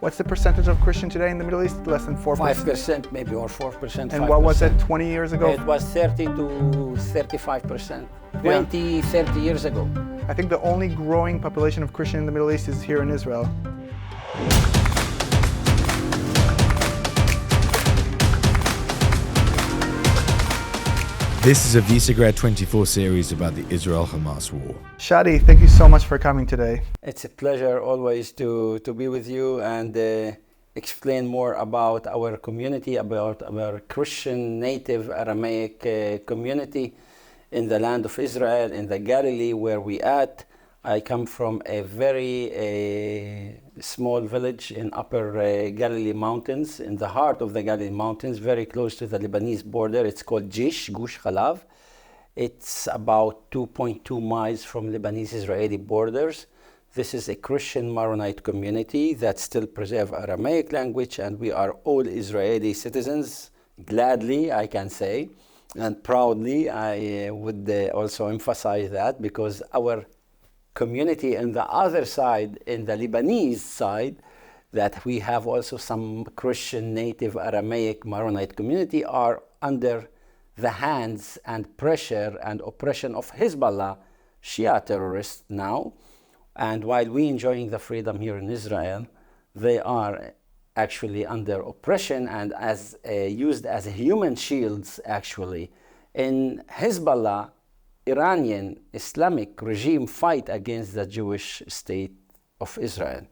What's the percentage of Christian today in the Middle East? Less than 4%? 5% maybe, or 4%. And 5%. what was it 20 years ago? It was 30 to 35%, 20, 30 years ago. I think the only growing population of Christian in the Middle East is here in Israel. This is a Visegrad 24 series about the Israel-Hamas war. Shadi, thank you so much for coming today. It's a pleasure always to be with you and explain more about our community, about our Christian native Aramaic community in the land of Israel, in the Galilee where we at. I come from a very small village in upper Galilee Mountains, in the heart of the Galilee Mountains, very close to the Lebanese border. It's called Gush Khalav. It's about 2.2 miles from Lebanese-Israeli borders. This is a Christian Maronite community that still preserve Aramaic language, and we are all Israeli citizens, gladly, I can say, and proudly. I would also emphasize that because our community on the other side, in the Lebanese side, that we have also some Christian native Aramaic Maronite community are under the hands and pressure and oppression of Hezbollah, Shia terrorists now. And while we enjoying the freedom here in Israel, they are actually under oppression and as used as human shields actually. In Hezbollah, Iranian Islamic regime fight against the Jewish state of Israel.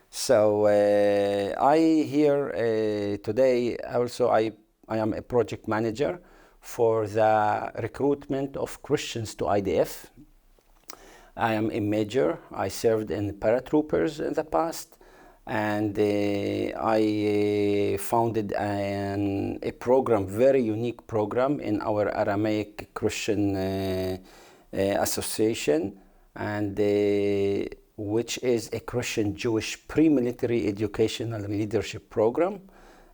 So I here today also I am a project manager for the recruitment of Christians to IDF. I am a major. I served in paratroopers in the past, and I founded a program, very unique program in our Aramaic Christian Association, and which is a Christian Jewish pre-military educational and leadership program.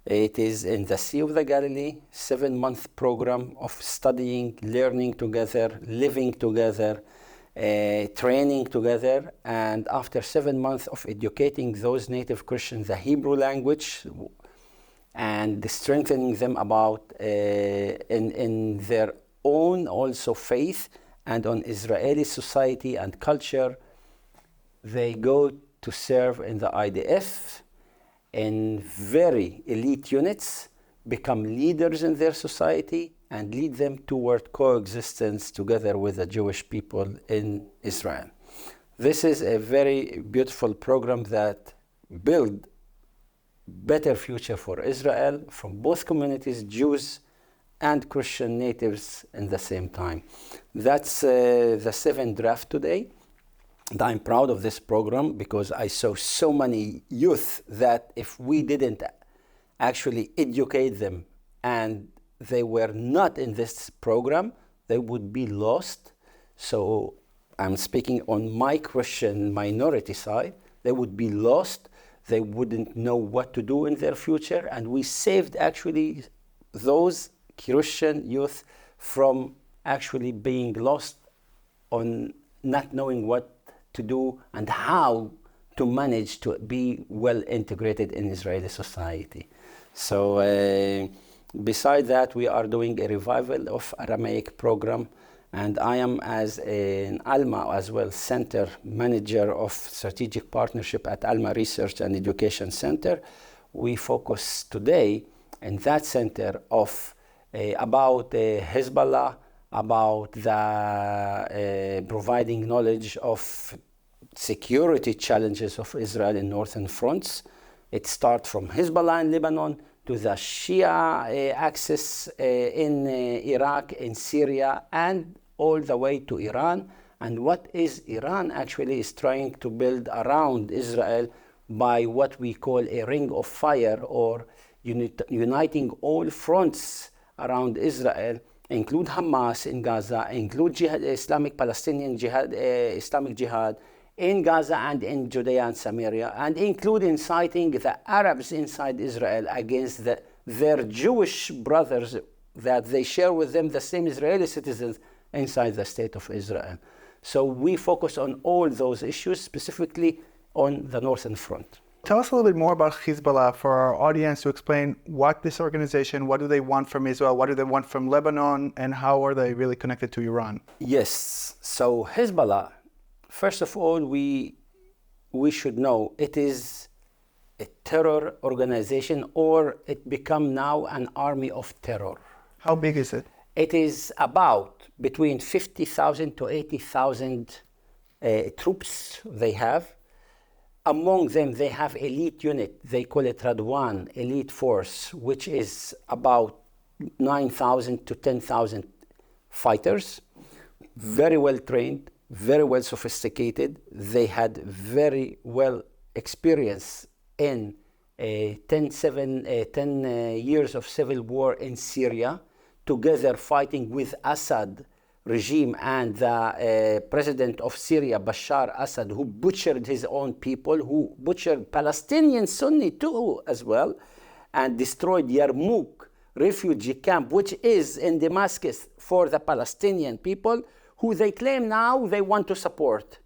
It is in the Sea of the Galilee, 7-month program of studying, learning together, living together, training together, and after 7 months of educating those native Christians the Hebrew language and strengthening them about in their own also faith and on Israeli society and culture, they go to serve in the IDF in very elite units, become leaders in their society, and lead them toward coexistence together with the Jewish people in Israel. This is a very beautiful program that builds better future for Israel from both communities, Jews and Christian natives in the same time. That's the 7th draft today. And I'm proud of this program because I saw so many youth that if we didn't actually educate them and they were not in this program, they would be lost. So I'm speaking on my Christian minority side. They would be lost. They wouldn't know what to do in their future. And we saved actually those Christian youth from actually being lost on not knowing what to do and how to manage to be well integrated in Israeli society. So beside that, we are doing a revival of Aramaic program, and I am as an ALMA as well center manager of strategic partnership at ALMA Research and Education Center. We focus today in that center of about Hezbollah, about the providing knowledge of security challenges of Israel in northern fronts. It starts from Hezbollah in Lebanon to the Shia axis in Iraq, in Syria, and all the way to Iran. And what is Iran actually is trying to build around Israel by what we call a ring of fire, or uniting all fronts around Israel, include Hamas in Gaza, include jihad, Islamic Palestinian jihad, Islamic Jihad in Gaza and in Judea and Samaria, and include inciting the Arabs inside Israel against their Jewish brothers that they share with them the same Israeli citizens inside the state of Israel. So we focus on all those issues, specifically on the northern front. Tell us a little bit more about Hezbollah for our audience, to explain what this organization, what do they want from Israel, what do they want from Lebanon, and how are they really connected to Iran? Yes. So Hezbollah, first of all, we should know it is a terror organization, or it become now an army of terror. How big is it? It is about between 50,000 to 80,000 troops they have. Among them, they have elite unit. They call it Radwan, elite force, which is about 9,000 to 10,000 fighters. Very well trained, very well sophisticated. They had very well experience in 10 years of civil war in Syria, together fighting with Assad regime and the president of Syria, Bashar Assad, who butchered his own people, who butchered Palestinian Sunni too as well, and destroyed Yarmouk refugee camp, which is in Damascus for the Palestinian people, who they claim now they want to support.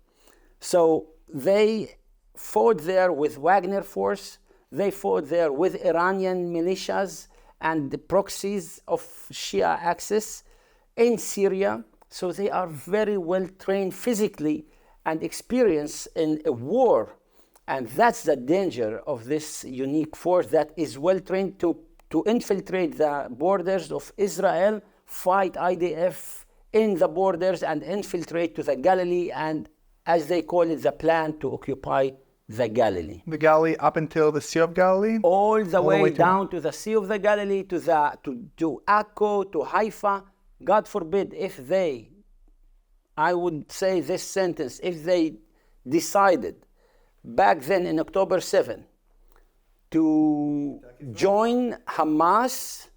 So they fought there with Wagner force, they fought there with Iranian militias and the proxies of Shia axis in Syria. So they are very well trained physically and experienced in a war. And that's the danger of this unique force that is well trained to infiltrate the borders of Israel, fight IDF in the borders, and infiltrate to the Galilee, and as they call it, the plan to occupy the Galilee. The Galilee up until the Sea of Galilee? All the way down to the Sea of the Galilee, to Akko, to Haifa. God forbid if they, I would say this sentence, if they decided back then in October 7 to join Hamas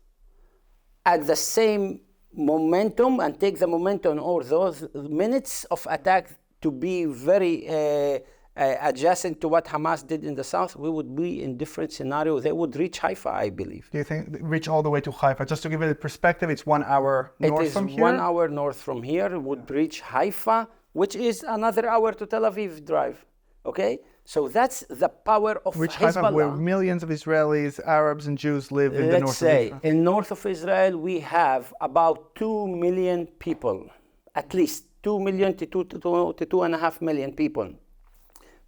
at the same momentum and take the momentum, or those minutes of attack to be very adjacent to what Hamas did in the south, we would be in different scenario. They would reach Haifa, I believe. Do you think reach all the way to Haifa? Just to give it a perspective, it's 1 hour north from here? It is 1 hour north from here. It would reach Haifa, which is another hour to Tel Aviv drive. Okay? So that's the power of Which Hezbollah. Haifa, where millions of Israelis, Arabs, and Jews live in the north of Israel. In north of Israel, we have about 2 million people, at least 2 million to 2.5 million people.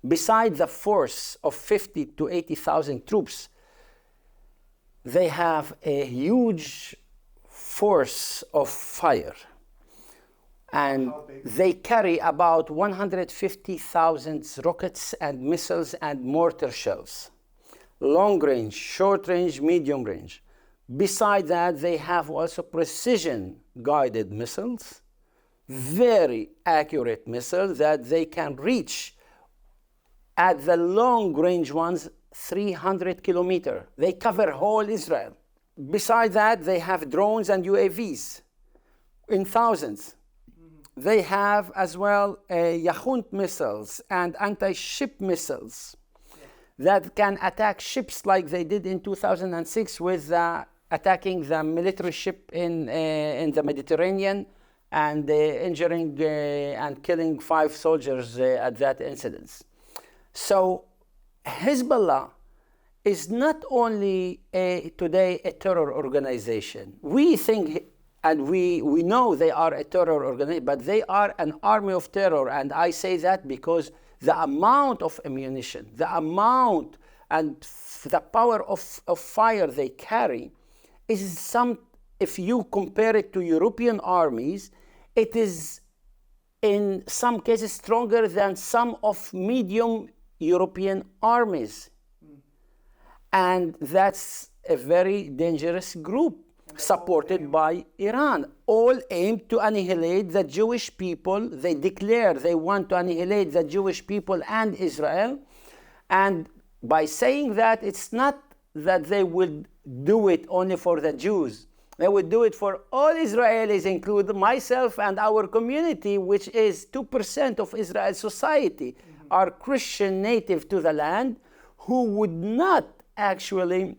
Beside the force of 50 to 80,000 troops, they have a huge force of fire. And they carry about 150,000 rockets and missiles and mortar shells. Long range, short range, medium range. Beside that, they have also precision guided missiles, very accurate missiles that they can reach at the long range ones, 300 kilometers. They cover whole Israel. Besides that, they have drones and UAVs in thousands. They have as well Yahunt missiles and anti-ship missiles that can attack ships like they did in 2006 with attacking the military ship in the Mediterranean and injuring and killing 5 soldiers at that incident. So Hezbollah is not only today a terror organization. We think and we know they are a terror organization, but they are an army of terror. And I say that because the amount of ammunition, the amount and the power of fire they carry is if you compare it to European armies, it is in some cases stronger than some of medium European armies. And that's a very dangerous group supported by Iran, all aimed to annihilate the Jewish people. They declare they want to annihilate the Jewish people and Israel. And by saying that, it's not that they would do it only for the Jews. They would do it for all Israelis, including myself and our community, which is 2% of Israel's society, are Christian native to the land, who would not actually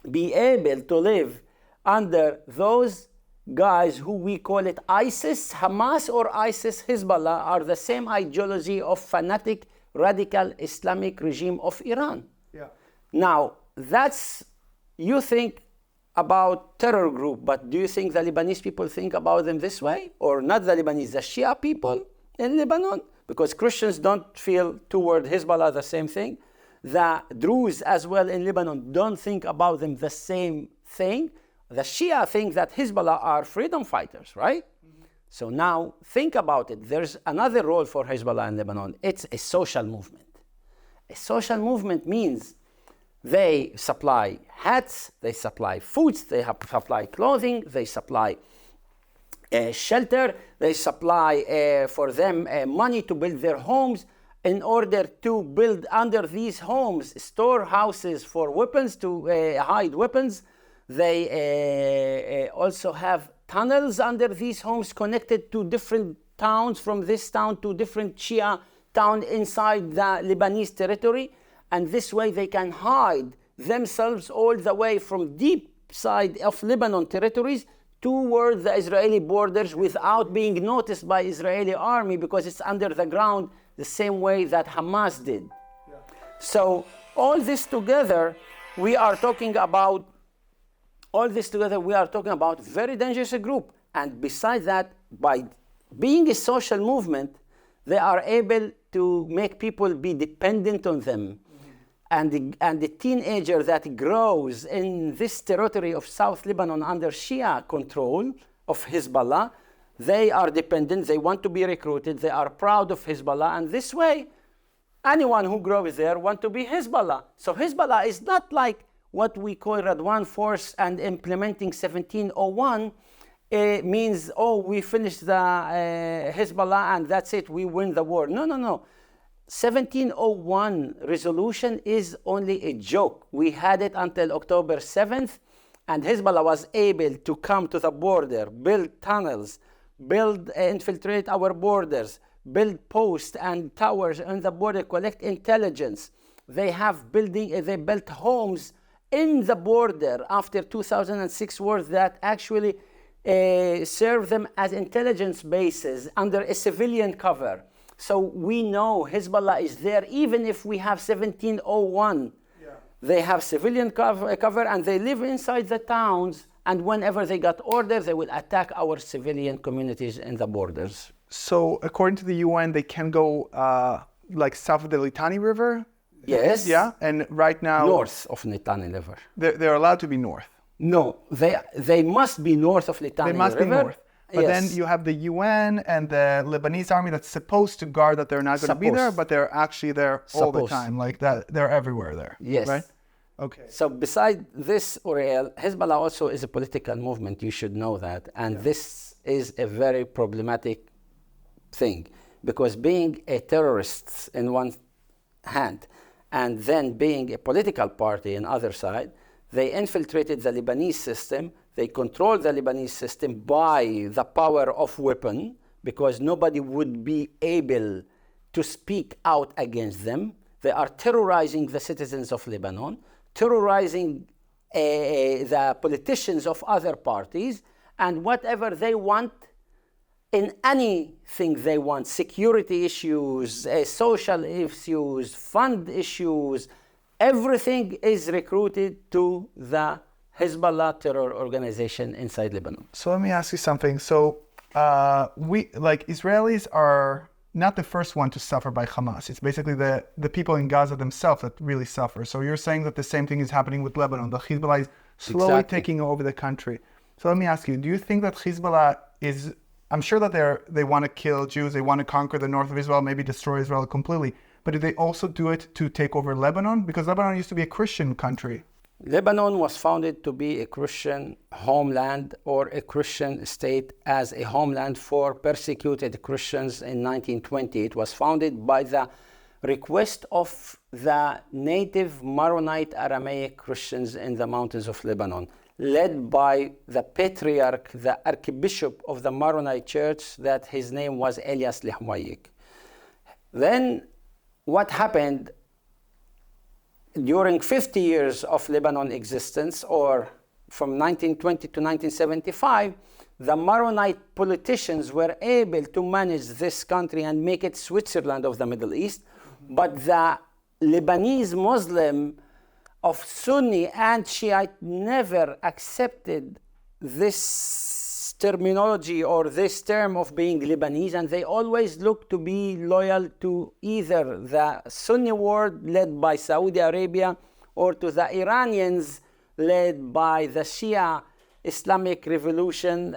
be able to live under those guys who we call it ISIS, Hamas, or ISIS, Hezbollah, are the same ideology of fanatic, radical Islamic regime of Iran. Yeah. Now, you think about terror group, but do you think the Lebanese people think about them this way? Or not the Lebanese, the Shia people in Lebanon? Because Christians don't feel toward Hezbollah the same thing. The Druze as well in Lebanon don't think about them the same thing. The Shia think that Hezbollah are freedom fighters, right? Mm-hmm. So now think about it. There's another role for Hezbollah in Lebanon. It's a social movement. A social movement means they supply hats, they supply foods, they supply clothing, they supply shelter, they supply for them money to build their homes in order to build under these homes storehouses for weapons to hide weapons. They also have tunnels under these homes connected to different towns, from this town to different Shia town inside the Lebanese territory. And this way they can hide themselves all the way from deep side of Lebanon territories toward the Israeli borders without being noticed by Israeli army, because it's under the ground the same way that Hamas did. Yeah. So all this together, we are talking about very dangerous group. And besides that, by being a social movement, they are able to make people be dependent on them. And the teenager that grows in this territory of South Lebanon under Shia control of Hezbollah, they are dependent, they want to be recruited, they are proud of Hezbollah, and this way, anyone who grows there wants to be Hezbollah. So Hezbollah is not like what we call Radwan Force and implementing 1701 means, we finished the Hezbollah and that's it, we win the war. No. 1701 resolution is only a joke. We had it until October 7th, and Hezbollah was able to come to the border, build tunnels, infiltrate our borders, build posts and towers on the border, collect intelligence. They built homes in the border after 2006 war that actually serve them as intelligence bases under a civilian cover. So we know Hezbollah is there, even if we have 1701. Yeah. They have civilian cover and they live inside the towns. And whenever they got orders, they will attack our civilian communities in the borders. So according to the UN, they can go south of the Litani River? Yes. Yeah, and right now... North of Litani River. They're allowed to be north? No, they must be north of Litani River. They must be north. But then you have the UN and the Lebanese army that's supposed to guard that they're not going to be there, but they're actually there all the time. Like that, they're everywhere there. Yes. Right? Okay. So beside this, Uriel, Hezbollah also is a political movement. You should know that. And this is a very problematic thing, because being a terrorist in one hand and then being a political party in other side, they infiltrated the Lebanese system. They control the Lebanese system by the power of weapon, because nobody would be able to speak out against them. They are terrorizing the citizens of Lebanon, terrorizing the politicians of other parties, and whatever they want, in anything they want, security issues, social issues, fund issues, everything is recruited to the Hezbollah terror organization inside Lebanon. So let me ask you something. So Israelis are not the first one to suffer by Hamas. It's basically the people in Gaza themselves that really suffer. So you're saying that the same thing is happening with Lebanon. The Hezbollah is slowly taking over the country. So let me ask you, do you think that Hezbollah is, I'm sure that they want to kill Jews, they want to conquer the north of Israel, maybe destroy Israel completely, but do they also do it to take over Lebanon? Because Lebanon used to be a Christian country. Lebanon was founded to be a Christian homeland, or a Christian state, as a homeland for persecuted Christians in 1920. It was founded by the request of the native Maronite Aramaic Christians in the mountains of Lebanon, led by the patriarch, the archbishop of the Maronite church, that his name was Elias Lehmayik. Then what happened? During 50 years of Lebanon existence, or from 1920 to 1975, the Maronite politicians were able to manage this country and make it Switzerland of the Middle East. But the Lebanese Muslim of Sunni and Shiite never accepted this terminology or this term of being Lebanese, and they always look to be loyal to either the Sunni world led by Saudi Arabia or to the Iranians led by the Shia Islamic revolution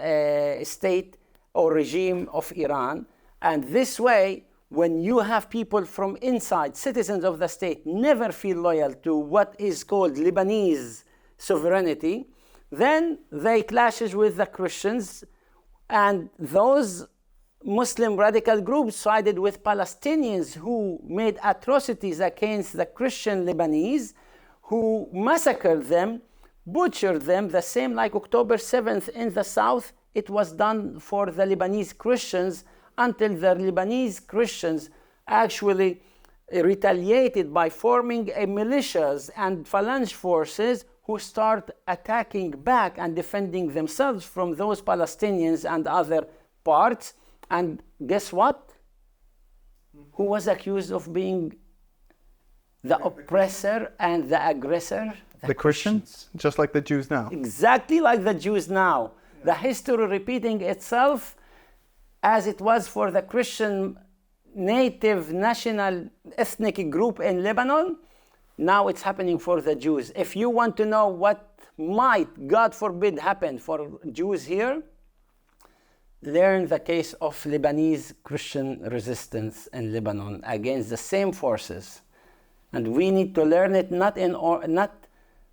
state or regime of Iran. And this way, when you have people from inside, citizens of the state, never feel loyal to what is called Lebanese sovereignty, then they clashes with the Christians, and those Muslim radical groups sided with Palestinians who made atrocities against the Christian Lebanese, who massacred them, butchered them, the same like October 7th in the south. It was done for the Lebanese Christians until the Lebanese Christians actually retaliated by forming a militias and phalange forces who start attacking back and defending themselves from those Palestinians and other parts. And guess what? Who was accused of being the oppressor and the aggressor? The Christians, just like the Jews now. Exactly like the Jews now. The history repeating itself as it was for the Christian native national ethnic group in Lebanon. Now it's happening for the Jews. If you want to know what might, God forbid, happen for Jews here, learn the case of Lebanese Christian resistance in Lebanon against the same forces. And we need to learn it not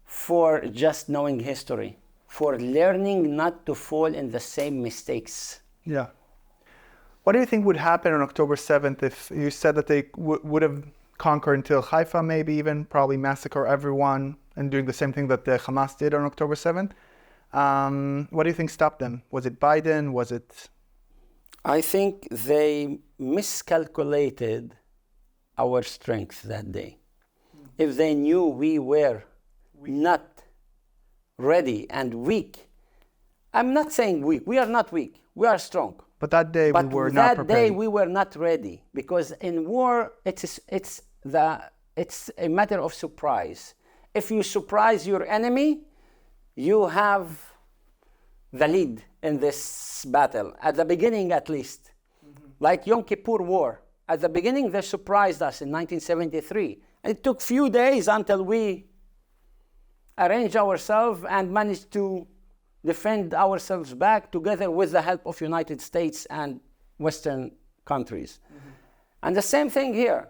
for just knowing history, for learning not to fall in the same mistakes. Yeah. What do you think would happen on October 7th if you said that they would have conquered until Haifa, maybe even, probably massacre everyone and doing the same thing that the Hamas did on October 7th? What do you think stopped them? Was it Biden? Was it... I think they miscalculated our strength that day. If they knew we were not ready and weak, I'm not saying weak, we are not weak, we are strong. But that day we were not prepared. But that day we were not ready, because in war it's a matter of surprise. If you surprise your enemy, you have the lead in this battle, at the beginning at least. Like Yom Kippur War. At the beginning they surprised us in 1973. And it took few days until we arranged ourselves and managed to defend ourselves back together with the help of United States and Western countries. And the same thing here.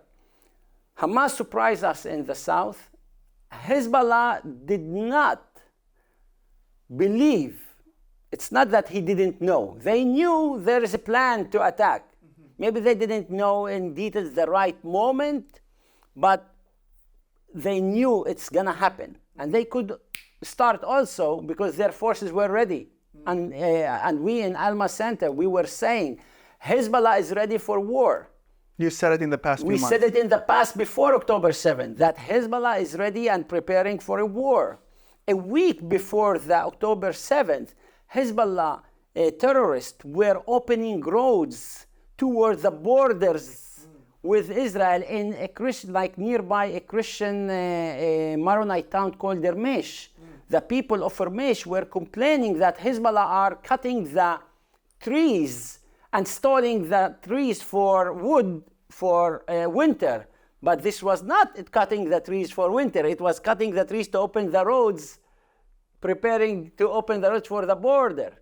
Hamas surprised us in the south. Hezbollah did not believe. It's not that he didn't know. They knew there is a plan to attack. Maybe they didn't know in detail the right moment, but they knew it's gonna happen. And they could start also because their forces were ready. And we in Alma Center, we were saying, Hezbollah is ready for war. You said it in the past few months. We said it in the past before October 7th, that Hezbollah is ready and preparing for a war. A week before the October 7th, Hezbollah terrorists were opening roads toward the borders with Israel in a Christian, like nearby a Christian Maronite town called Dermesh. The people of Dermesh were complaining that Hezbollah are cutting the trees and storing the trees for wood for winter. But this was not cutting the trees for winter. It was cutting the trees to open the roads, preparing to open the roads for the border.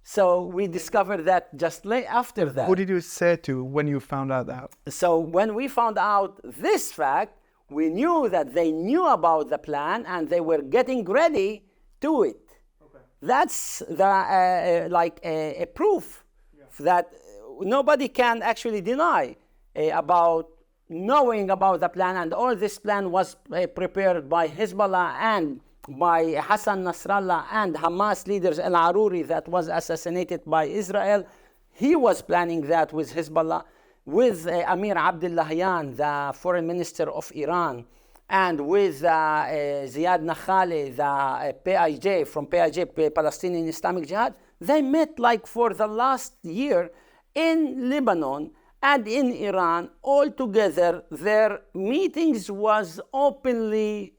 So we discovered that just after that. Who did you say to when you found out that? So when we found out this fact, we knew that they knew about the plan and they were getting ready to it. Okay. That's the like a proof that nobody can actually deny about knowing about the plan, and all this plan was prepared by Hezbollah and by Hassan Nasrallah and Hamas leaders Al-Aruri that was assassinated by Israel. He was planning that with Hezbollah, with Amir Abdullahian, the foreign minister of Iran, and with Ziad Nakhali, the PIJ, from PIJ, Palestinian Islamic Jihad. They met like for the last year in Lebanon, and in Iran, all together, their meetings was openly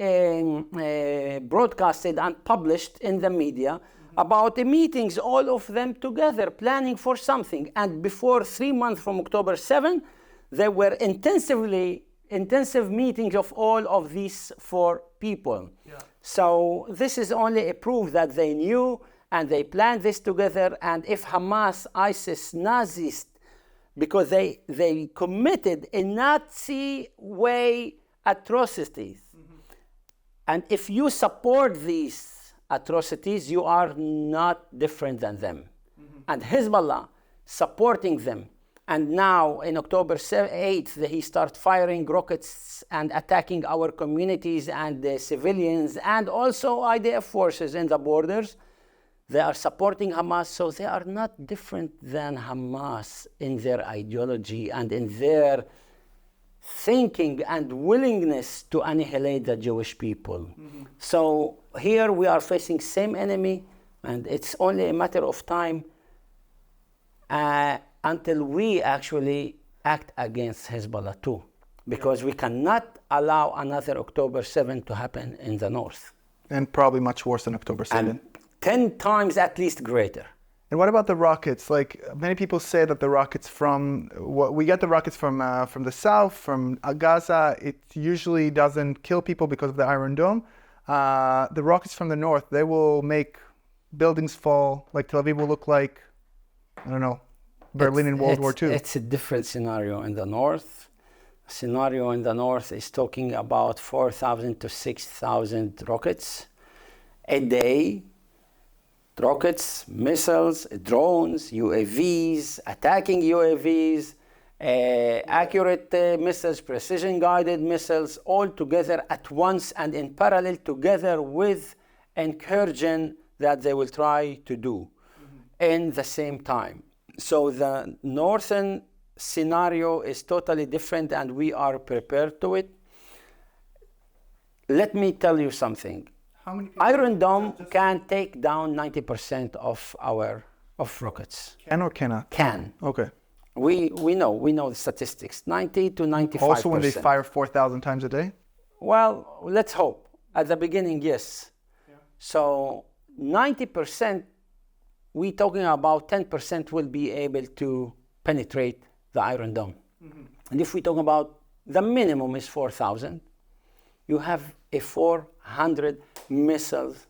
broadcasted and published in the media about the meetings, all of them together, planning for something. And before 3 months from October 7, there were intensive meetings of all of these 4 people. Yeah. So this is only a proof that they knew and they planned this together. And if Hamas, ISIS, Nazis, because they committed a Nazi way atrocities. And if you support these atrocities, you are not different than them. And Hezbollah supporting them. And now in October 8th, he started firing rockets and attacking our communities and the civilians and also IDF forces in the borders. They are supporting Hamas, so they are not different than Hamas in their ideology and in their thinking and willingness to annihilate the Jewish people. So here we are facing same enemy, and it's only a matter of time until we actually act against Hezbollah too, because we cannot allow another October 7 to happen in the north. And probably much worse than October 7. And 10 times at least greater. And what about the rockets? Like, many people say that the rockets we get the rockets from the south, from Gaza. It usually doesn't kill people because of the Iron Dome. The rockets from the north, they will make buildings fall. Like Tel Aviv will look like, I don't know, Berlin in World War II. It's a different scenario in the north. Scenario in the north is talking about 4,000 to 6,000 rockets a day. Rockets, missiles, drones, UAVs, attacking UAVs, accurate missiles, precision-guided missiles, all together at once and in parallel together with incursion that they will try to do in the same time. So the northern scenario is totally different and we are prepared to it. Let me tell you something. Iron Dome can take down 90% of rockets. Can or cannot? Can. Okay. We know the statistics. 90 to 95%. Also when they fire 4,000 times a day? Well, let's hope. At the beginning, yes. Yeah. So 90%, we're talking about 10% will be able to penetrate the Iron Dome. And if we talk about the minimum is 4,000, you have a 400 missiles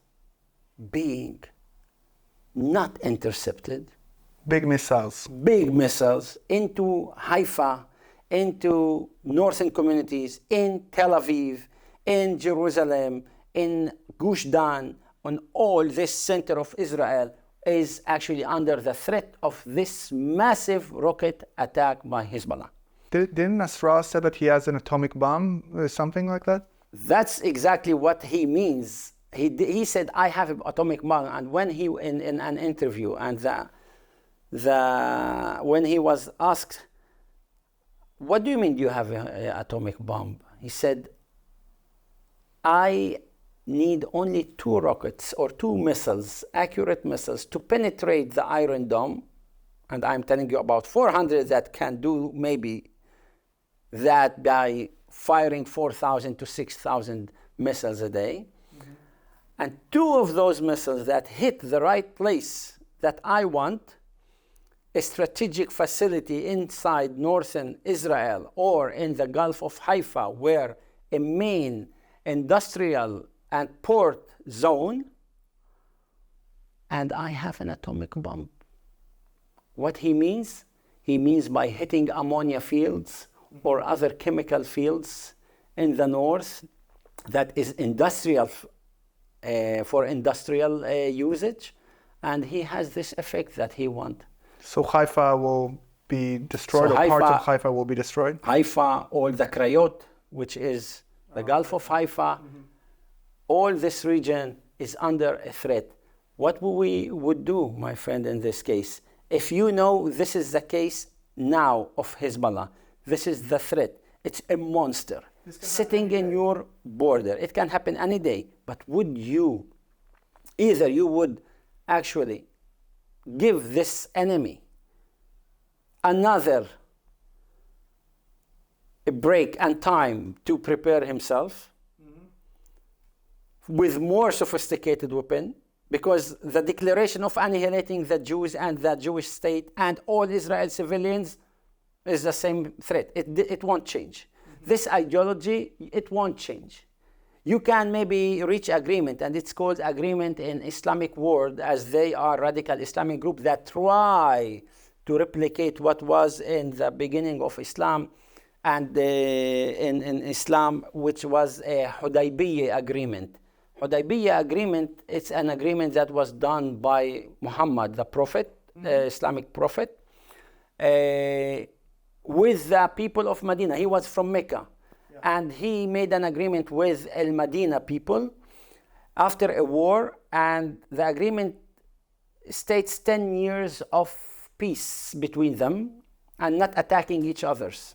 being not intercepted. Big missiles. Big missiles into Haifa, into northern communities, in Tel Aviv, in Jerusalem, in Gush Dan, on all this center of Israel is actually under the threat of this massive rocket attack by Hezbollah. Didn't Nasrallah say that he has an atomic bomb or something like that? That's exactly what he means. He said, I have an atomic bomb. And when he, in an interview, and when he was asked, what do you mean you have an atomic bomb? He said, I need only 2 rockets or 2 missiles, accurate missiles, to penetrate the Iron Dome. And I'm telling you about 400 that can do maybe that by firing 4,000 to 6,000 missiles a day. And 2 of those missiles that hit the right place that I want, a strategic facility inside northern Israel or in the Gulf of Haifa, where a main industrial and port zone, and I have an atomic bomb. What he means? He means by hitting ammonia fields or other chemical fields in the north that is industrial for industrial usage, and he has this effect that he wants. So Haifa will be destroyed, or parts of Haifa will be destroyed? Haifa, or the Krayot, which is the Gulf of Haifa, all this region is under a threat. What we would do, my friend, in this case, if you know this is the case now of Hezbollah, this is the threat, it's a monster sitting in your border. It can happen any day, but would you, either you would actually give this enemy another a break and time to prepare himself with more sophisticated weapon, because the declaration of annihilating the Jews and the Jewish state and all Israel civilians is the same threat. It won't change. This ideology, it won't change. You can maybe reach agreement, and it's called agreement in Islamic world, as they are radical Islamic group that try to replicate what was in the beginning of Islam and in Islam, which was a Hudaybiyah agreement. Hudaybiyah agreement, it's an agreement that was done by Muhammad, the prophet, Islamic prophet, with the people of Medina. He was from Mecca. And he made an agreement with Al Medina people after a war, and the agreement states 10 years of peace between them and not attacking each others.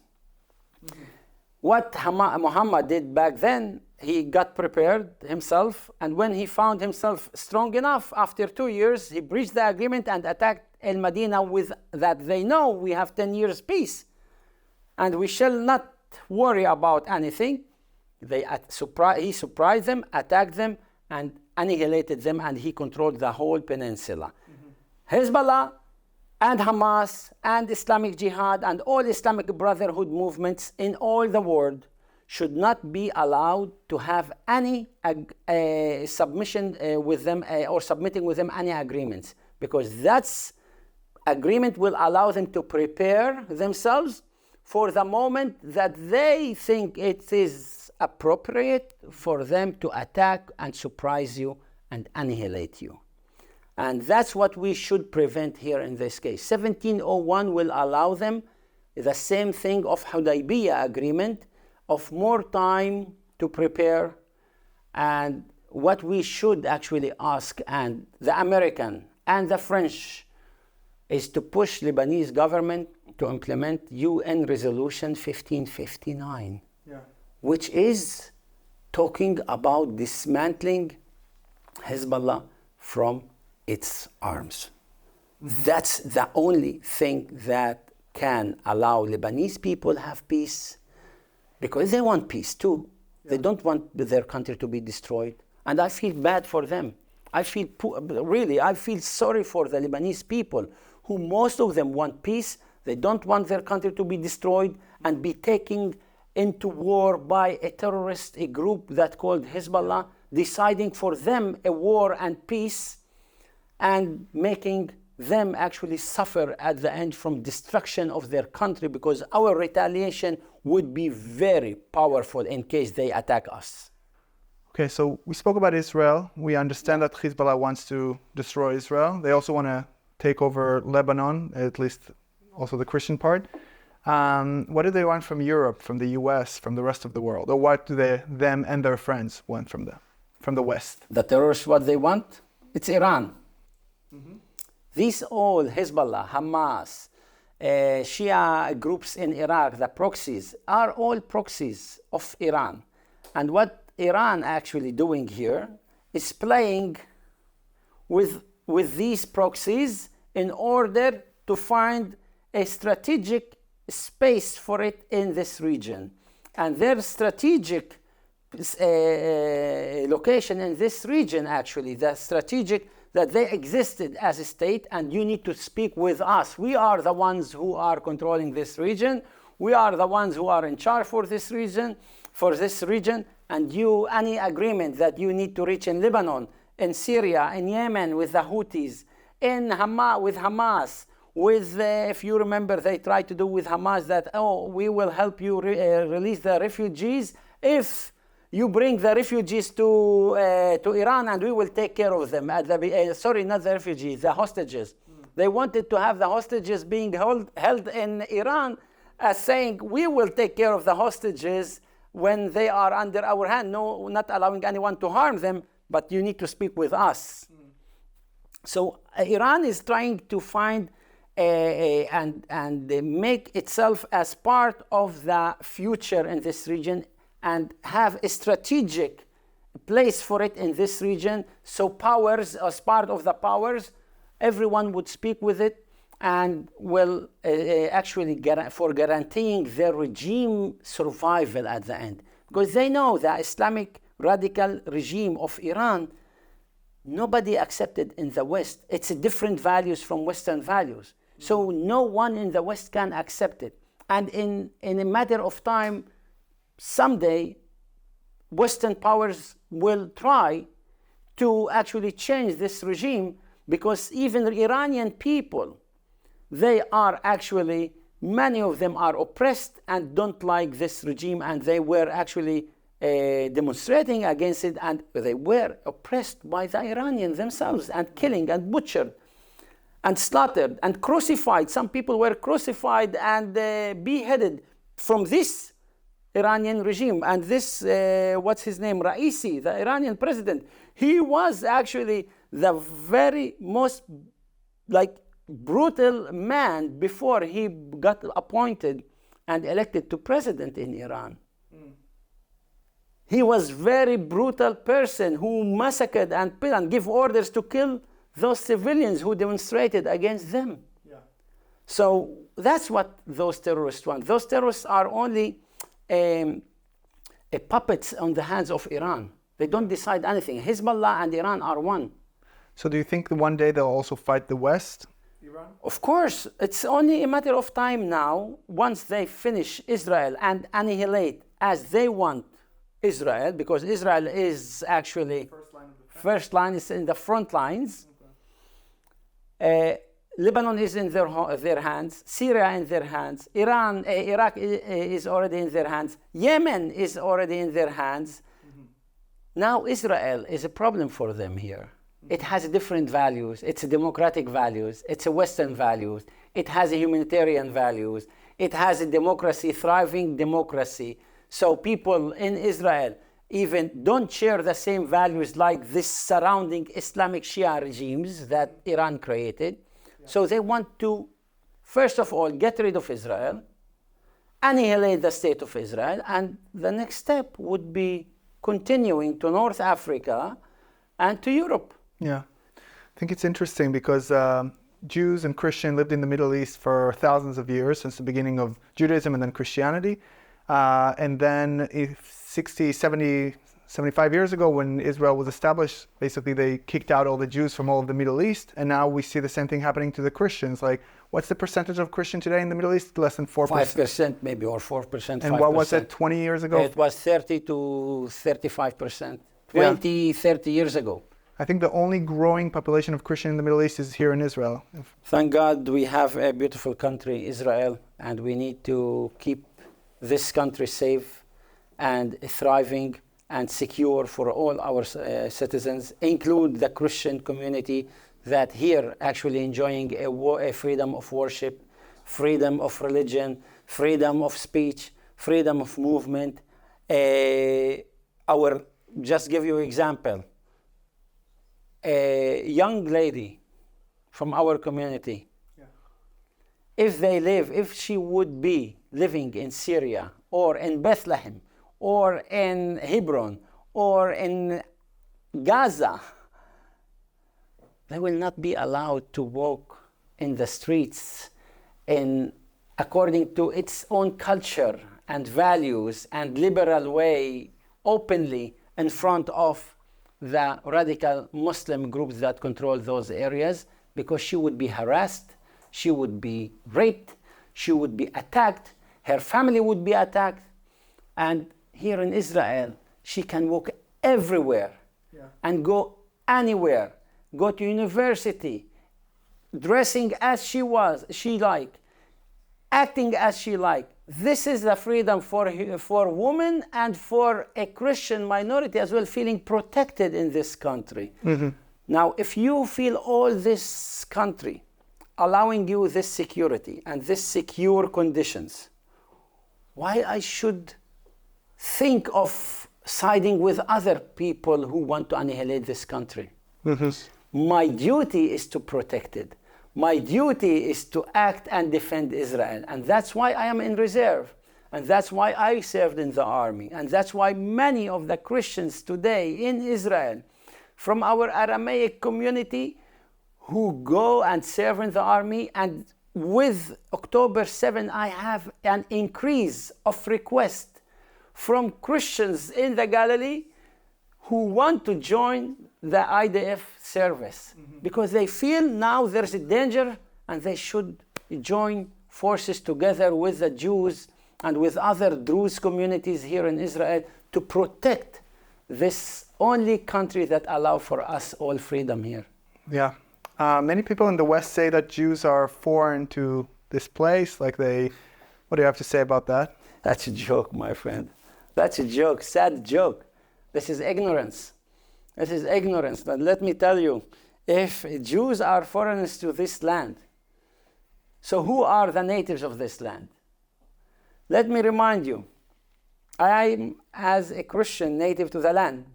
What Muhammad did back then, he got prepared himself, and when he found himself strong enough, after 2 years, he breached the agreement and attacked Al Medina with that they know we have 10 years peace and we shall not worry about anything. He surprised them, attacked them, and annihilated them, and he controlled the whole peninsula. Hezbollah and Hamas and Islamic Jihad and all Islamic Brotherhood movements in all the world should not be allowed to have any submission with them or submitting with them any agreements, because that's agreement will allow them to prepare themselves for the moment that they think it is appropriate for them to attack and surprise you and annihilate you. And that's what we should prevent here in this case. 1701 will allow them the same thing of Hudaybiyah agreement, of more time to prepare. And what we should actually ask, and the American and the French, is to push Lebanese government to implement UN Resolution 1559, which is talking about dismantling Hezbollah from its arms. That's the only thing that can allow Lebanese people have peace, because they want peace too. They don't want their country to be destroyed. And I feel bad for them. I feel sorry for the Lebanese people, who most of them want peace. They don't want their country to be destroyed and be taken into war by a terrorist group that called Hezbollah, deciding for them a war and peace, and making them actually suffer at the end from destruction of their country, because our retaliation would be very powerful in case they attack us. Okay, so we spoke about Israel. We understand that Hezbollah wants to destroy Israel. They also want to take over Lebanon, at least also the Christian part. What do they want from Europe, from the US, from the rest of the world? Or what do them and their friends want from the West? The terrorists, what they want? It's Iran. These all Hezbollah, Hamas, Shia groups in Iraq, the proxies, are all proxies of Iran. And what Iran actually doing here is playing with these proxies in order to find a strategic space for it in this region. And their strategic location in this region, actually, the strategic that they existed as a state, and you need to speak with us. We are the ones who are controlling this region. We are the ones who are in charge for this region, and any agreement that you need to reach in Lebanon, in Syria, in Yemen with the Houthis, with Hamas, if you remember, they tried to do with Hamas that, we will help you release the refugees if you bring the refugees to Iran, and we will take care of them. Not the refugees, the hostages. They wanted to have the hostages being held in Iran as saying, we will take care of the hostages when they are under our hand. No, not allowing anyone to harm them, but you need to speak with us. So Iran is trying to find and make itself as part of the future in this region, and have a strategic place for it in this region. So powers, as part of the powers, everyone would speak with it and will actually for guaranteeing their regime survival at the end. Because they know the Islamic radical regime of Iran, nobody accepted in the West. It's different values from Western values. So no one in the West can accept it. And in a matter of time, someday, Western powers will try to actually change this regime, because even the Iranian people, they are actually, many of them are oppressed and don't like this regime, and they were actually demonstrating against it, and they were oppressed by the Iranians themselves, and killing and butchered and slaughtered and crucified. Some people were crucified and beheaded from this Iranian regime. And this, what's his name, Raisi, the Iranian president, he was actually the very most brutal man before he got appointed and elected to president in Iran. He was very brutal person who massacred and gave orders to kill those civilians who demonstrated against them. Yeah. So that's what those terrorists want. Those terrorists are only puppets on the hands of Iran. They don't decide anything. Hezbollah and Iran are one. So do you think that one day they'll also fight the West? Iran? Of course. It's only a matter of time now. Once they finish Israel and annihilate as they want Israel, because Israel is actually first line is in the front lines. Lebanon is in their hands, Syria in their hands, Iraq is already in their hands, Yemen is already in their hands. Now Israel is a problem for them here. It has different values. It's a democratic values. It's a Western values. It has a humanitarian values. It has a democracy, thriving democracy. So people in Israel even don't share the same values like this surrounding Islamic Shia regimes that Iran created. Yeah. So they want to, first of all, get rid of Israel, annihilate the state of Israel, and the next step would be continuing to North Africa and to Europe. Yeah, I think it's interesting because Jews and Christians lived in the Middle East for thousands of years, since the beginning of Judaism and then Christianity. And then 60, 70, 75 years ago, when Israel was established, basically they kicked out all the Jews from all of the Middle East. And now we see the same thing happening to the Christians. Like, what's the percentage of Christian today in the Middle East? Less than 4%. 5% maybe, or 4%, 5%. And what was it 20 years ago? It was 30 to 35%, 20, 30 years ago. I think the only growing population of Christian in the Middle East is here in Israel. Thank God we have a beautiful country, Israel, and we need to keep this country safe and thriving and secure for all our citizens, include the Christian community that here actually enjoying a freedom of worship, freedom of religion, freedom of speech, freedom of movement. Just give you an example. A young lady from our community, if she would be living in Syria or in Bethlehem or in Hebron or in Gaza, they will not be allowed to walk in the streets according to its own culture and values and liberal way, openly in front of the radical Muslim groups that control those areas, because she would be harassed, she would be raped, she would be attacked, her family would be attacked. And here in Israel, she can walk everywhere and go anywhere, go to university, dressing as she liked, acting as she liked. This is the freedom for women and for a Christian minority as well, feeling protected in this country. Mm-hmm. Now, if you feel all this country allowing you this security and this secure conditions, why I should think of siding with other people who want to annihilate this country? Mm-hmm. My duty is to protect it. My duty is to act and defend Israel. And that's why I am in reserve. And that's why I served in the army. And that's why many of the Christians today in Israel, from our Aramaic community, who go and serve in the army and with October 7, I have an increase of requests from Christians in the Galilee who want to join the IDF service because they feel now there's a danger and they should join forces together with the Jews and with other Druze communities here in Israel to protect this only country that allows for us all freedom here. Yeah. Many people in the West say that Jews are foreign to this place. What do you have to say about that? That's a joke, my friend. That's a joke, sad joke. This is ignorance. This is ignorance. But let me tell you, if Jews are foreigners to this land, so who are the natives of this land? Let me remind you, I, as a Christian native to the land,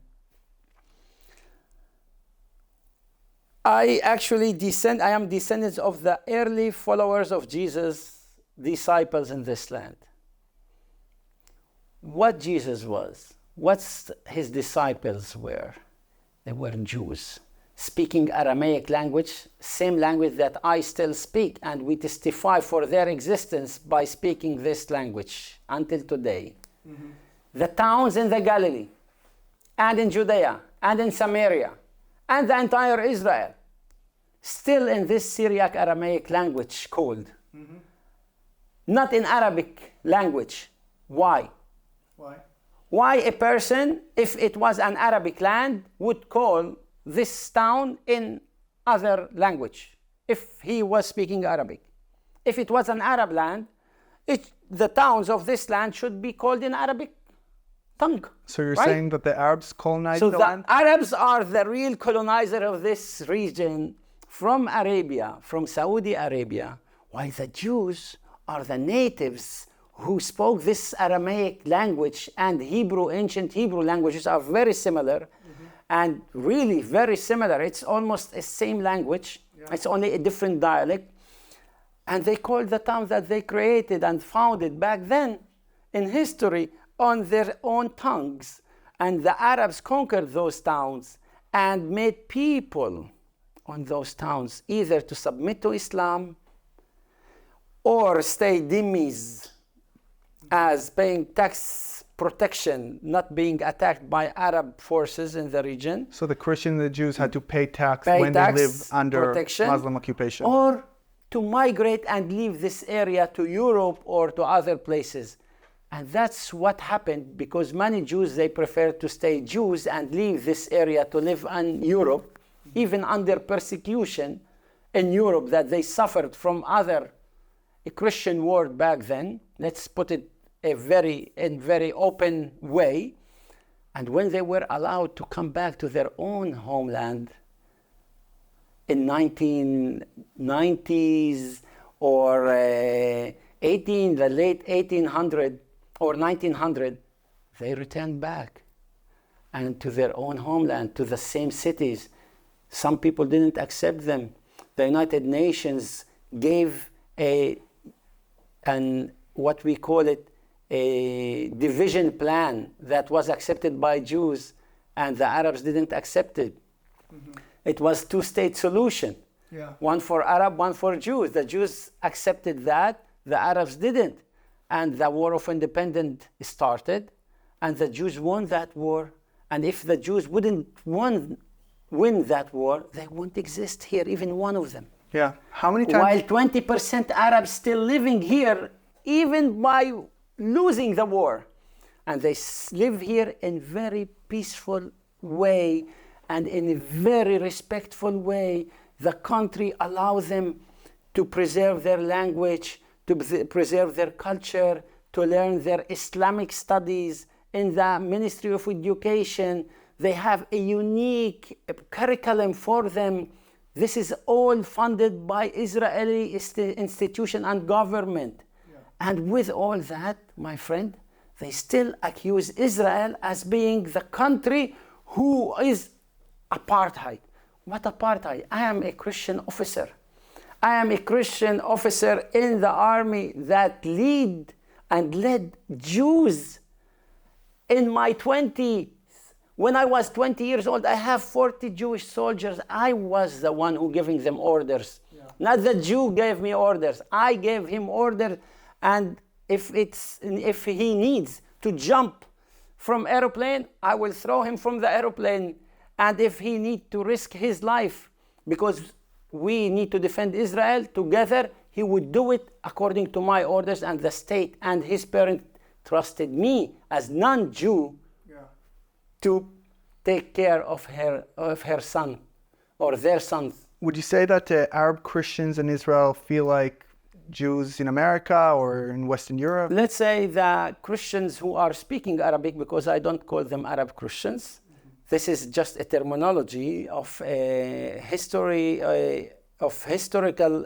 I am descendants of the early followers of Jesus, disciples in this land. What Jesus was, what his disciples were, they were Jews, speaking Aramaic language, same language that I still speak, and we testify for their existence by speaking this language until today. Mm-hmm. The towns in the Galilee, and in Judea, and in Samaria, and the entire Israel, still in this Syriac Aramaic language called, not in Arabic language. Why? Why a person, if it was an Arabic land, would call this town in other language, if he was speaking Arabic? If it was an Arab land, the towns of this land should be called in Arabic tongue. So you're saying that the Arabs colonized the land? So the Arabs are the real colonizer of this region from Arabia, from Saudi Arabia, while the Jews are the natives who spoke this Aramaic language, and Hebrew, ancient Hebrew languages are very similar, and really very similar. It's almost the same language. Yeah. It's only a different dialect. And they called the towns that they created and founded back then in history on their own tongues. And the Arabs conquered those towns and made people on those towns either to submit to Islam or stay dhimmis as paying tax protection, not being attacked by Arab forces in the region. So the Christians and the Jews had to pay tax when they lived under protection, Muslim occupation. Or to migrate and leave this area to Europe or to other places. And that's what happened, because many Jews, they prefer to stay Jews and leave this area to live in Europe, even under persecution in Europe that they suffered from a Christian world back then. Let's put it in very open way. And when they were allowed to come back to their own homeland in 1990s or the late 1800 or 1900, they returned back and to their own homeland, to the same cities. Some people didn't accept them. The United Nations gave what we call it, a division plan that was accepted by Jews, and the Arabs didn't accept it. It was two-state solution. Yeah. One for Arab, one for Jews. The Jews accepted that, the Arabs didn't. And the War of Independence started, and the Jews won that war. And if the Jews wouldn't win that war, they wouldn't exist here, even one of them. Yeah. How many times? While 20% Arabs still living here, even by losing the war. And they live here in very peaceful way and in a very respectful way. The country allows them to preserve their language, to preserve their culture, to learn their Islamic studies. In the Ministry of Education, they have a unique curriculum for them. This is all funded by Israeli institution and government. Yeah. And with all that, my friend, they still accuse Israel as being the country who is apartheid. What apartheid? I am a Christian officer. I am a Christian officer in the army that led Jews in my 20s. When I was 20 years old, I have 40 Jewish soldiers. I was the one who giving them orders. Yeah. Not the Jew gave me orders. I gave him orders, and if he needs to jump from aeroplane, I will throw him from the aeroplane. And if he needs to risk his life because we need to defend Israel together, he would do it according to my orders. And the state and his parent trusted me as non-Jew to take care of her son or their sons. Would you say that Arab Christians in Israel feel like Jews in America or in Western Europe? Let's say the Christians who are speaking Arabic, because I don't call them Arab Christians. This is just a terminology of historical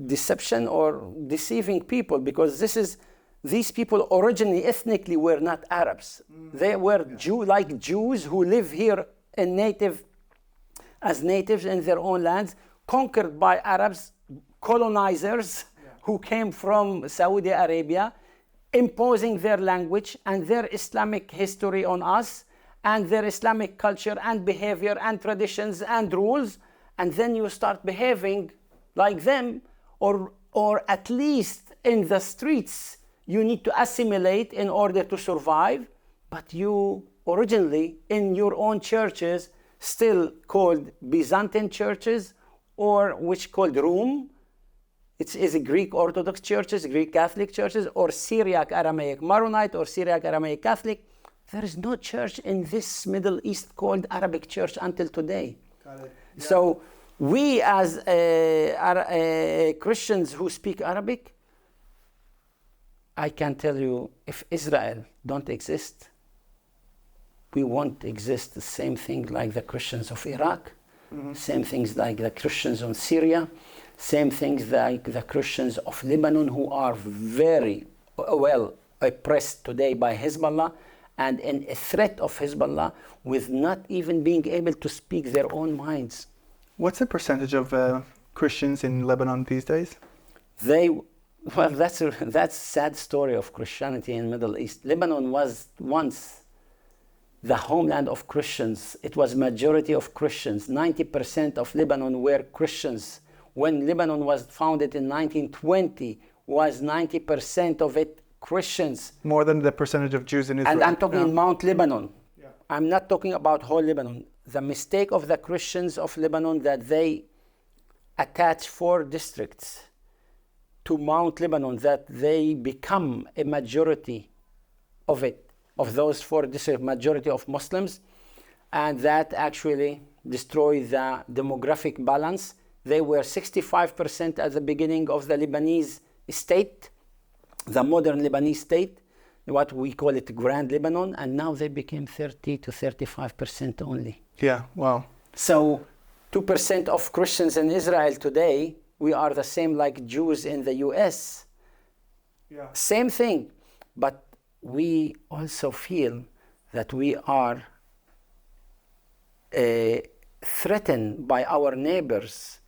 deception or deceiving people, because these people originally ethnically were not Arabs. They were Jews who live here as natives in their own lands, conquered by Arabs, colonizers who came from Saudi Arabia, imposing their language and their Islamic history on us, and their Islamic culture and behavior and traditions and rules, and then you start behaving like them, or at least in the streets you need to assimilate in order to survive, but you originally in your own churches still called Byzantine churches, or which called Rome. It is Greek Orthodox churches, Greek Catholic churches, or Syriac Aramaic Maronite, or Syriac Aramaic Catholic. There is no church in this Middle East called Arabic Church until today. Got it. Yeah. So we as Christians who speak Arabic, I can tell you, if Israel don't exist, we won't exist. The same thing like the Christians of Iraq, same things like the Christians in Syria, same things like the Christians of Lebanon, who are very well oppressed today by Hezbollah, and in a threat of Hezbollah, with not even being able to speak their own minds. What's the percentage of Christians in Lebanon these days? That's a sad story of Christianity in Middle East. Lebanon was once the homeland of Christians. It was majority of Christians. 90% of Lebanon were Christians. When Lebanon was founded in 1920, was 90% of it Christians. More than the percentage of Jews in Israel. And I'm talking in Mount Lebanon. Yeah. I'm not talking about whole Lebanon. The mistake of the Christians of Lebanon that they attach 4 districts to Mount Lebanon, that they become a majority of it, of those 4 districts, majority of Muslims, and that actually destroy the demographic balance. They were 65% at the beginning of the Lebanese state, the modern Lebanese state, what we call it Grand Lebanon, and now they became 30 to 35% only. Yeah, wow. So 2% of Christians in Israel today, we are the same like Jews in the US. Yeah. Same thing, but we also feel that we are threatened by our neighbors.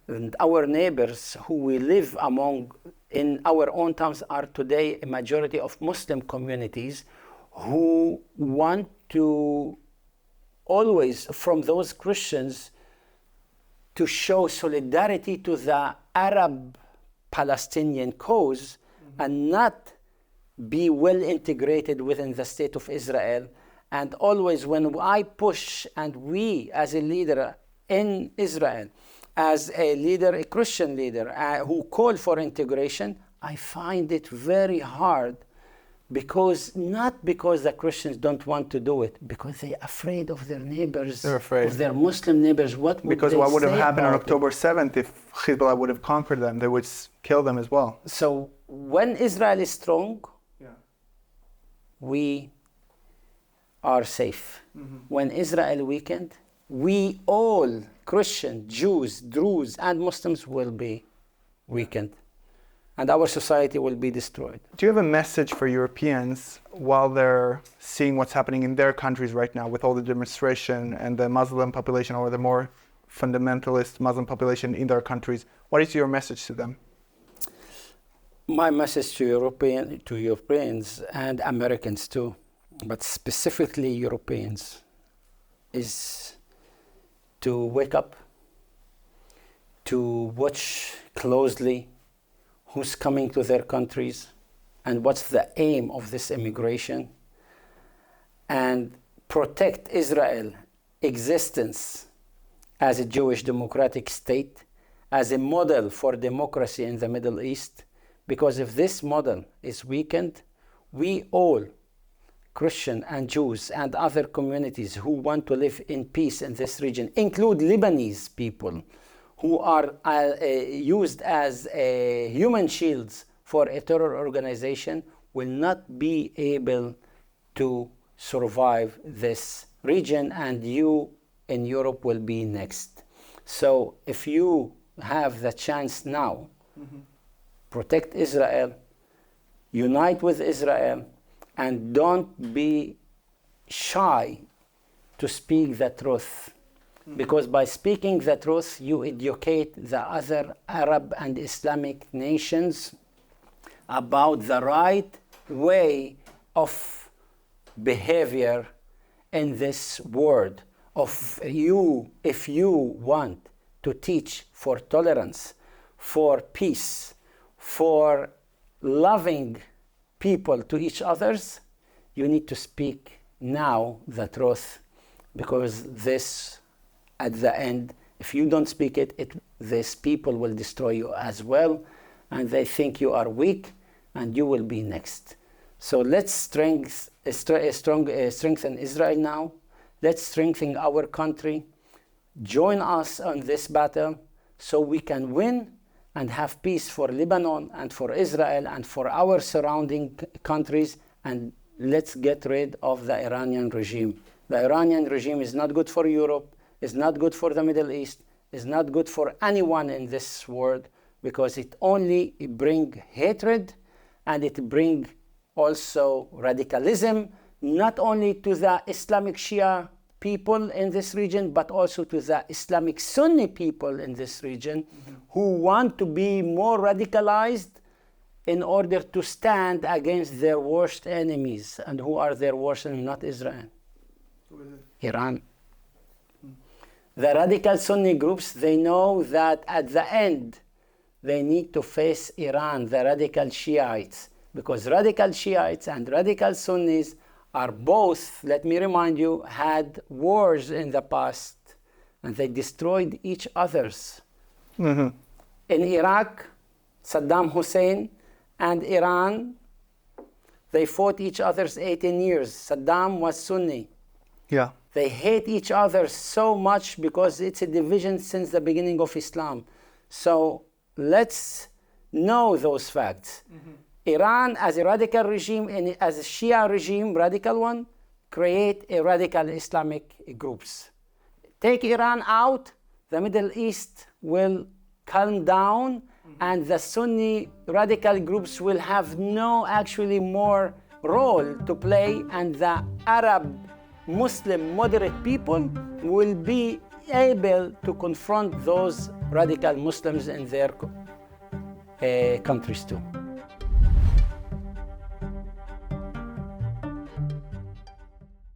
And our neighbors who we live among in our own towns are today a majority of Muslim communities who want to always, from those Christians, to show solidarity to the Arab-Palestinian cause and not be well integrated within the state of Israel. And always when I push, and we as a leader in Israel, as a leader, a Christian leader, who call for integration, I find it very hard, not because the Christians don't want to do it, because they're afraid of their neighbors, they're afraid of their Muslim neighbors. What would have happened on October 7th if Hezbollah would have conquered them? They would kill them as well. So when Israel is strong, we are safe. When Israel weakened, we all, Christians, Jews, Druze, and Muslims, will be weakened. And our society will be destroyed. Do you have a message for Europeans while they're seeing what's happening in their countries right now with all the demonstration and the Muslim population, or the more fundamentalist Muslim population in their countries? What is your message to them? My message to Europeans and Americans too, but specifically Europeans, is to wake up to watch closely who's coming to their countries and what's the aim of this immigration, and protect Israel's existence as a Jewish democratic state, as a model for democracy in the Middle East. Because if this model is weakened, we all, Christian and Jews and other communities who want to live in peace in this region, include Lebanese people who are used as human shields for a terror organization, will not be able to survive this region, and you in Europe will be next. So if you have the chance now, protect Israel, unite with Israel, and don't be shy to speak the truth. Because by speaking the truth, you educate the other Arab and Islamic nations about the right way of behavior in this world. If you want to teach for tolerance, for peace, for loving people to each others, you need to speak now the truth, because this, at the end, if you don't speak it, these people will destroy you as well, and they think you are weak, and you will be next. So let's strengthen Israel now. Let's strengthen our country. Join us on this battle so we can win and have peace for Lebanon and for Israel and for our surrounding countries, and let's get rid of the Iranian regime. The Iranian regime is not good for Europe, is not good for the Middle East, is not good for anyone in this world, because it only brings hatred, and it brings also radicalism, not only to the Islamic Shia people in this region, but also to the Islamic Sunni people in this region, who want to be more radicalized in order to stand against their worst enemies. And who are their worst enemies? Not Israel. Iran. The radical Sunni groups, they know that at the end, they need to face Iran, the radical Shiites, because radical Shiites and radical Sunnis are both, let me remind you, had wars in the past, and they destroyed each other's. In Iraq, Saddam Hussein and Iran, they fought each other's 18 years. Saddam was Sunni. Yeah. They hate each other so much because it's a division since the beginning of Islam. So let's know those facts. Iran, as a radical regime, and as a Shia regime, radical one, create a radical Islamic groups. Take Iran out, the Middle East will calm down, and the Sunni radical groups will have no actually more role to play, and the Arab Muslim moderate people will be able to confront those radical Muslims in their countries too.